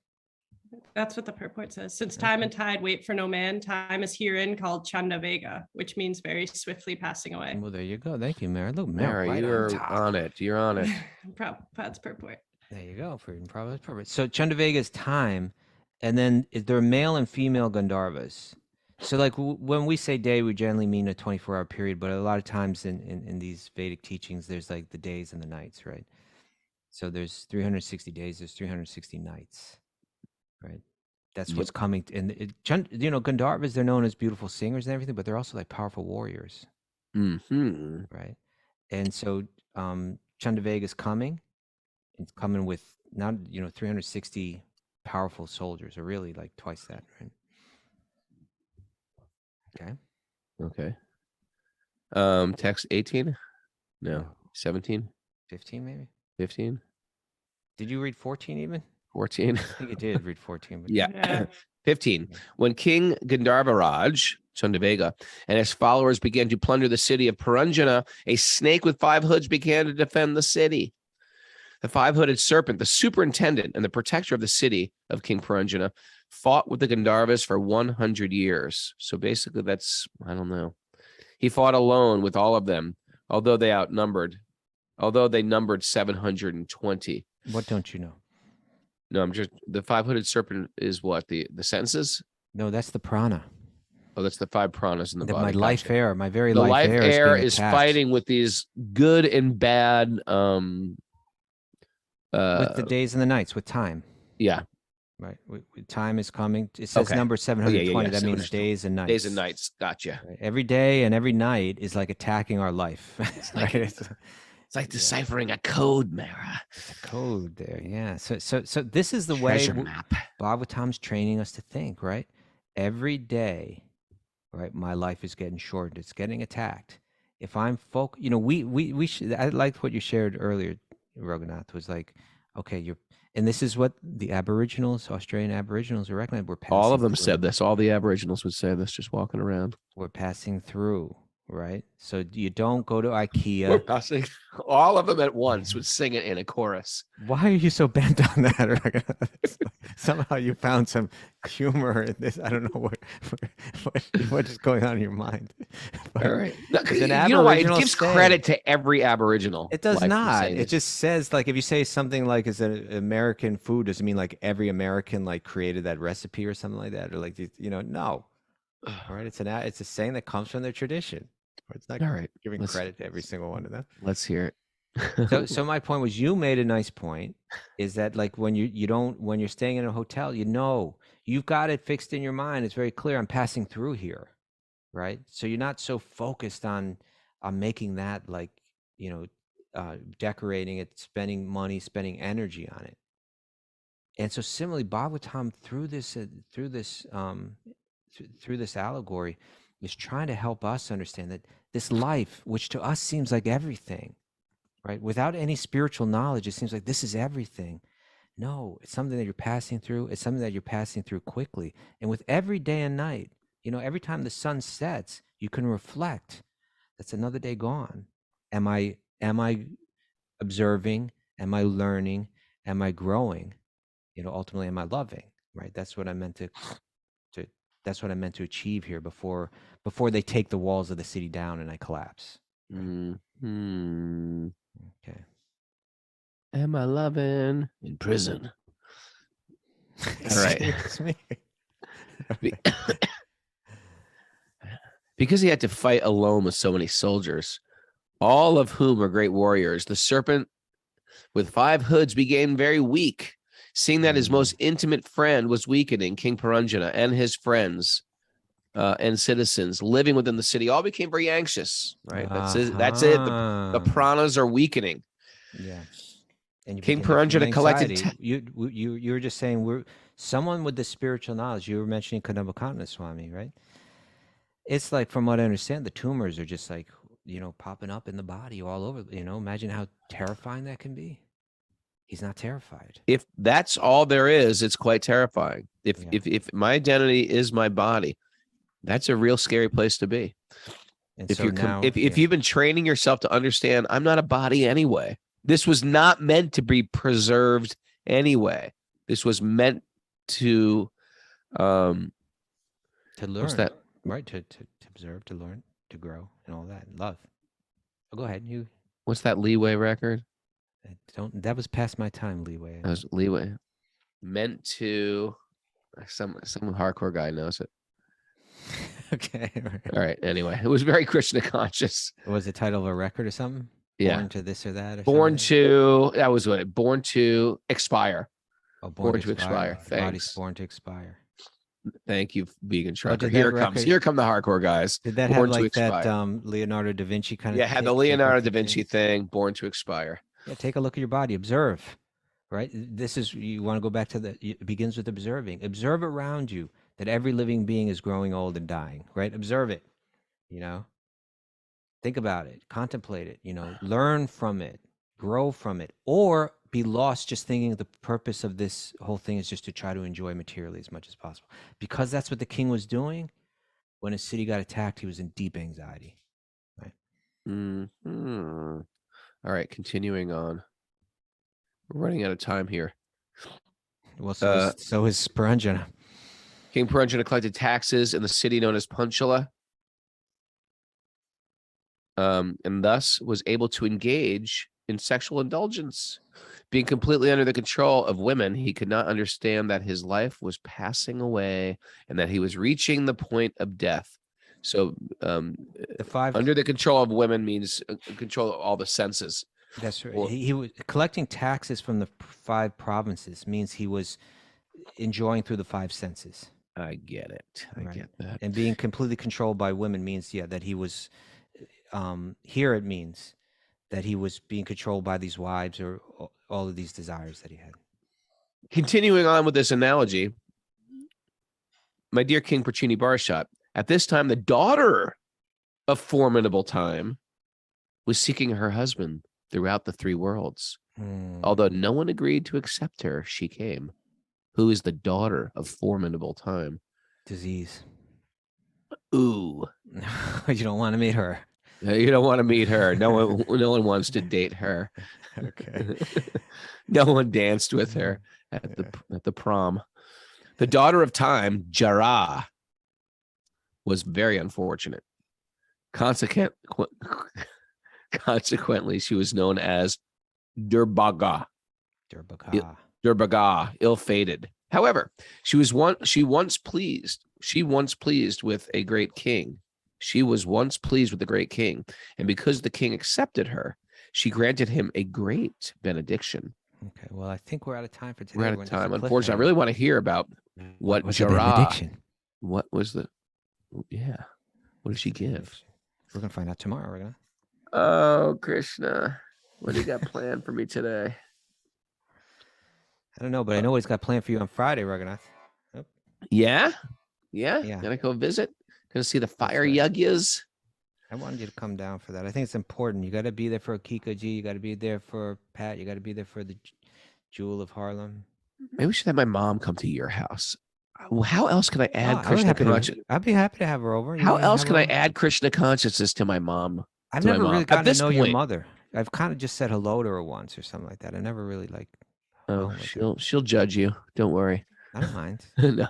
That's what the purport says. Since time and tide wait for no man, time is herein called Chandavega, which means very swiftly passing away. Well, there you go. Thank you, Mary. Look, Mara, right you're top. on it. You're on it. Prabhupada's purport. There you go. For Prabhupada's purport. So Chandavega is time, and then there are male and female Gandharvas. So like when we say day, we generally mean a 24-hour period, but a lot of times in these Vedic teachings, there's like the days and the nights, right? So there's 360 days, there's 360 nights, right? That's what's coming. And Gandharvas, they're known as beautiful singers and everything, but they're also like powerful warriors, Mm-hmm. right? And so Chandavega is coming. It's coming with not 360 powerful soldiers, or really like twice that, right? Okay. Okay. Text 18? No. 17? 15 maybe? 15? Did you read 14 even? 14? I think you did read 14. But Yeah. Yeah. 15. When King Gandharvaraj, Chandavega, and his followers began to plunder the city of Puranjana, a snake with 5 hoods began to defend the city. The 5-hooded serpent, the superintendent and the protector of the city of King Puranjana, fought with the Gandharvas for 100 years. So basically that's, I don't know. He fought alone with all of them, although they numbered 720. What don't you know? No, the 5-hooded serpent is what? The senses? No, that's the prana. Oh, that's the 5 pranas in the body. My life Gotcha. air, my very The life air being is attacked fighting with these good and bad with the days and the nights, with time. Yeah. Right. Time is coming. It says Okay. number 720. That means 720. days and nights. Days and nights. Gotcha. Right? Every day and every night is like attacking our life. like- Right? It's like deciphering a code, Mara. It's a code there. Yeah. So this is the Treasure way map. Bhagavatam's training us to think, right? Every day, right? My life is getting shortened. It's getting attacked. If I'm we should, I liked what you shared earlier, Raghunath, was like, okay, and this is what the Aboriginals, Australian Aboriginals, are recognizing. We're passing All of them through. said this. All the Aboriginals would say this just walking around. We're passing through, right? So you don't go to We're IKEA. passing. All of them at once would sing it in a chorus. Why are you so bent on that, Raghunath? Somehow you found some humor in this. I don't know what is going on in your mind. But All right. No, it's an you know why? It Aboriginal gives saying. credit to every Aboriginal. It does life for not. saying It this. just says, like, if you say something like it's an American food, does it mean like every American like created that recipe or something like that, or like no. All right, it's a saying that comes from their tradition. Or it's not All right. giving let's- credit to every single one of them. Let's hear it. So my point was, you made a nice point, is that like when when you're staying in a hotel, you've got it fixed in your mind. It's very clear. I'm passing through here, right? So you're not so focused on making that like, decorating it, spending money, spending energy on it. And so similarly, Bhagavatam through this allegory is trying to help us understand that this life, which to us seems like everything, right? Without any spiritual knowledge, it seems like this is everything. No, it's something that you're passing through. It's something that you're passing through quickly. And with every day and night, every time the sun sets, you can reflect. That's another day gone. Am I observing? Am I learning? Am I growing? Ultimately, am I loving? Right? That's what I meant to that's what I meant to achieve here before they take the walls of the city down and I collapse. Right? Okay. Am I loving in prison? All right. Because he had to fight alone with so many soldiers, all of whom are great warriors, the serpent with 5 hoods became very weak. Seeing that his most intimate friend was weakening, King Paranjana and his friends and citizens living within the city all became very anxious. Right? That's it. The pranas are weakening. Yeah. And King Paranjana collected. You were just saying someone with the spiritual knowledge. You were mentioning Kadambakanta Swami, right? It's like, from what I understand, the tumors are just like popping up in the body all over. Imagine how terrifying that can be. He's not terrified. If that's all there is, it's quite terrifying. If my identity is my body, that's a real scary place to be. And if you've been training yourself to understand, I'm not a body anyway. This was not meant to be preserved anyway. This was meant to learn. What's that? Right, to observe, to learn, to grow, and all that. Love. Oh, go ahead. What's that Leeway record? That was past my time, Leeway. That was Leeway. Meant to. Some hardcore guy knows it. Okay. All right. Anyway, it was very Krishna conscious. Was the title of a record or something? Yeah. Born to this or that? That was what? Born to expire. Oh, born to expire. Thanks. Body's born to expire. Thank you, vegan trucker. Here come the hardcore guys. Did that have like that Leonardo da Vinci kind of? Yeah, had the Leonardo da Vinci thing. Born to expire. Yeah, take a look at your body. Observe. Right. This is, you want to go back to it begins with observing. Observe around you that every living being is growing old and dying. Right. Observe it. Think about it. Contemplate it. Learn from it. Grow from it. Or be lost just thinking the purpose of this whole thing is just to try to enjoy materially as much as possible. Because that's what the king was doing. When his city got attacked, he was in deep anxiety. Right. Mm-hmm. All right, continuing on. We're running out of time here. Well, so is Paranjana. King Paranjana collected taxes in the city known as Panchala, and thus was able to engage in sexual indulgence. Being completely under the control of women, he could not understand that his life was passing away and that he was reaching the point of death. So under the control of women means control of all the senses. That's right. He was collecting taxes from the 5 provinces means he was enjoying through the 5 senses. I get it. I get that. And being completely controlled by women means, that he was, here it means that he was being controlled by these wives or all of these desires that he had. Continuing on with this analogy, my dear King Prachini Barshat, at this time, the daughter of formidable time was seeking her husband throughout the 3 worlds. Although no one agreed to accept her, she came. Who is the daughter of formidable time? Disease. Ooh. You don't want to meet her. You don't want to meet her. No one wants to date her. Okay. No one danced with her at the prom. The daughter of time, Jara, was very unfortunate. Consequently, she was known as Durbaga. Durbaga, ill-fated. However, she was once pleased with a great king. She was once pleased with the great king, and because the king accepted her, she granted him a great benediction. Okay, well, I think we're out of time for today. We're out of time. Unfortunately, I really want to hear about what Jara. What was the? Yeah, what did she give? We're gonna find out tomorrow. We're gonna. Oh, Krishna, what do you got planned for me today? I don't know, but I know what he's got planned for you on Friday, Raghunath. Yeah. Yeah. Gonna go visit. Gonna see the fire right. yuggyas. I wanted you to come down for that. I think it's important. You got to be there for Kikoji. You got to be there for Pat. You got to be there for the Jewel of Harlem. Maybe we should have my mom come to your house. How else can I add I'd be Krishna happy consciousness? I'd be happy to have her over. You How wanna else have can her I over? add Krishna consciousness to my mom? I've to my never mom? really At gotten to this know your point- mother. I've kind of just said hello to her once or something like that. I never really like. Oh, with her. she'll judge you. Don't worry. I don't mind. No.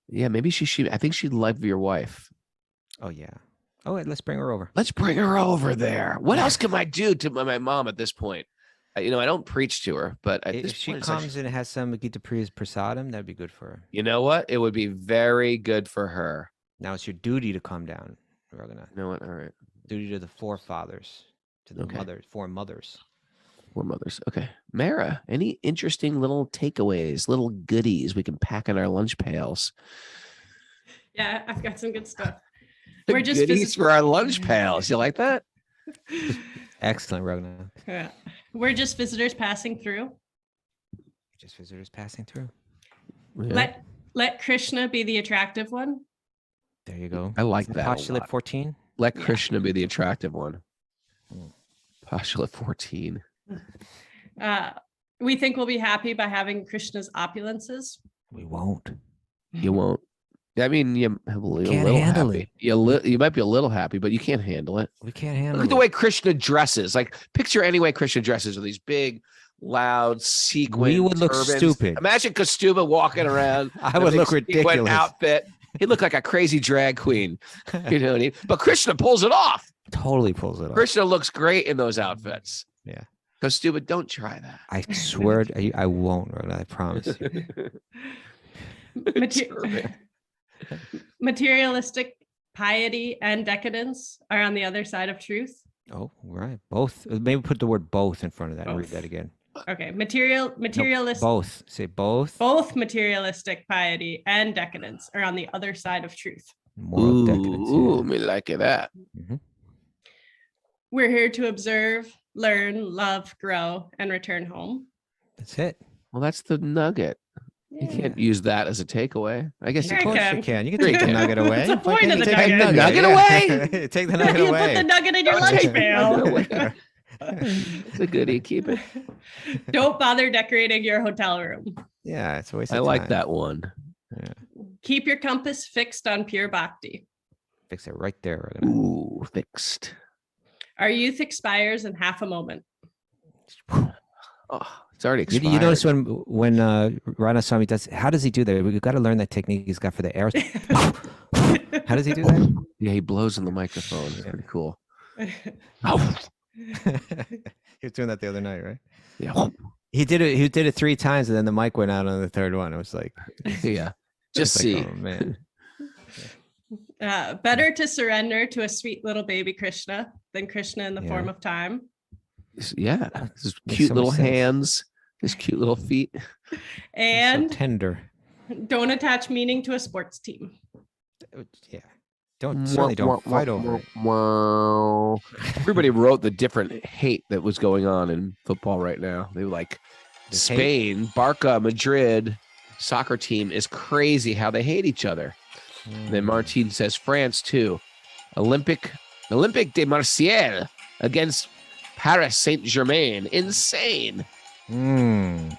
Yeah, maybe she. I think she'd love your wife. Oh yeah. Oh wait, let's bring her over. Let's bring her over there. What else can I do to my mom at this point? I don't preach to her, but at this If she point, it's like, comes and has some Gita Priya's prasadam, that'd be good for her. you know what? It would be very good for her. Now it's your duty to come down, Raghunath. You know what? All right. Duty to the forefathers, to the Okay. four mothers. Four mothers. Okay. Mara, any interesting little takeaways, little goodies we can pack in our lunch pails? Yeah, I've got some good stuff. We're just goodies for our lunch pails. You like that? Excellent, Raghunath. Yeah. We're just visitors passing through. Just visitors passing through. Yeah. Let Krishna be the attractive one. There you go. I like Isn't that a Postulate lot. 14. Let Yeah. Krishna be the attractive one. Mm. Postulate 14. We think we'll be happy by having Krishna's opulences. We won't. You won't. I mean, you have a little, Can't handle happy. You might be a little happy, but you can't handle it. We can't handle Look at it. the way Krishna dresses. Like, picture any way Krishna dresses with these big, loud sequin. We would look turbans. stupid. Imagine Kastuba walking around. I in a would big look sequin ridiculous. Outfit. He'd look like a crazy drag queen. You know what I mean? But Krishna pulls it off. Totally pulls it off. Krishna looks great in those outfits. Yeah. Kastuba, don't try that. I swear I won't, Raghunath. I promise you. Mater- Materialistic piety and decadence are on the other side of truth. Oh, right. Both. Maybe put the word both in front of that and read Both. that again. Okay, No, materialistic. both. Say both. Both materialistic piety and decadence are on the other side of truth. Moral decadence. yeah. Ooh, me like that. Mhm. We're here to observe, learn, love, grow, and return home. That's it. Well, that's the nugget. You Yeah. can't use that as a takeaway. I guess Sure Of you course can. you can. You can Sure you take the can. nugget away. That's the point of the Take nugget. Nugget away. Take the nugget You away. put the nugget in your Don't lunch take the nugget pail. away. It's a goodie. Keep it. Don't bother decorating your hotel room. Yeah, it's a waste I of like time. that one. Keep your compass fixed on pure bhakti. Fix it right there. Raghunath. Ooh, fixed. Our youth expires in half a moment. Oh, it's already expired. You notice when Ranaswamy does, how does he do that? We've got to learn that technique he's got for the air. How does he do that? Yeah, he blows in the microphone. It's pretty cool. Oh, He was doing that the other night, right? yeah. He did it. He did it 3 times, and then the mic went out on the third one. It was like, Yeah. it's Just like, see. oh, man. Better to surrender to a sweet little baby Krishna than Krishna in the form Yeah. of time. Yeah. His Makes cute so much little sense. hands, his cute little feet. And so tender. don't attach meaning to a sports team. Yeah. Certainly don't fight over it. Wow. Everybody wrote the different hate that was going on in football right now. They were like, This hate? Spain, Barca, Madrid soccer team is crazy how they hate each other. Then Martin says France too. Olympic de Marseille against Paris Saint-Germain. Insane. Mm.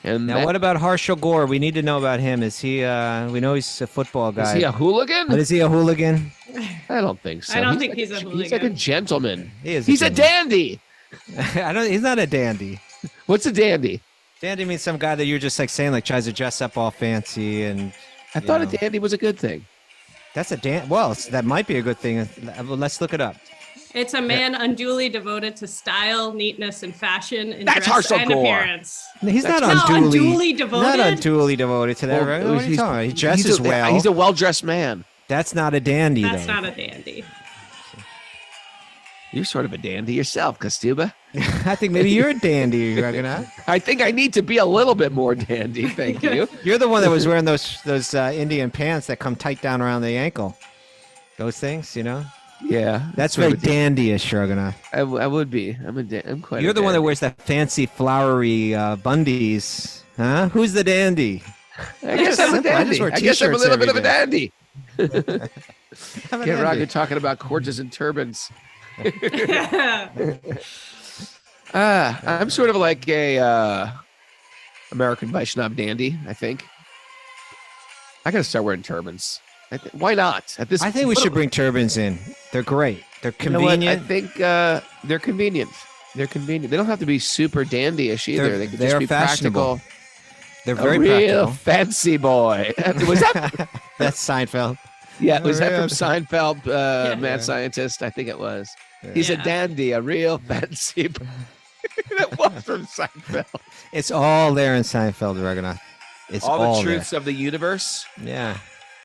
And Now, what about Harshal Gore? We need to know about him. Is he? We know he's a football guy. is he a hooligan? But is he a hooligan? I don't think so. I don't He's think like he's a He's like a hooligan. gentleman. He is. He's a gentleman. dandy. I don't. He's not a dandy. What's a dandy? Dandy means some guy that you're just like saying like tries to dress up all fancy and. I You thought know. a dandy was a good thing. That's a dan. Well, that might be a good thing. Well, let's look it up. It's a man unduly devoted to style, neatness, and fashion, and That's dress Harshal and Gore. appearance. He's not No, unduly devoted. Not unduly devoted to that. Well, Right? What are you he's- talking about? He dresses he's well. He's a well-dressed man. That's not a dandy. That's though. not a dandy. You're sort of a dandy yourself, Kastuba. I think maybe you're a dandy, Raghunath. I think I need to be a little bit more dandy. Thank you. You're the one that was wearing those Indian pants that come tight down around the ankle. Those things, you know. Yeah, That's sort very of a dandyish, Raghunath. I would be. I'm quite. You're a the one that dandy. wears the fancy flowery bundies, huh? Who's the dandy? I guess I'm a Simple. I just dandy. wear I guess I'm a t-shirts little bit of every a day. dandy. I'm a Get Ragu dandy. talking about cords and turbans. I'm sort of like a American Vaishnav dandy, I think. I gotta start wearing turbans. Why not? At this, I think we should bring turbans in. They're great. They're You know what? convenient. I think they're convenient. They're convenient. They don't have to be super dandyish either. They could just They're be fashionable. practical. They're A very real practical. fancy boy. Was that? That's Seinfeld. Yeah, was that Real- from Seinfeld? Mad Yeah. Scientist. I think it was. He's a Yeah. dandy, a real fancy. That was from Seinfeld. It's all there in Seinfeld, Raghunath. It's All all the truths of the universe. there. Yeah.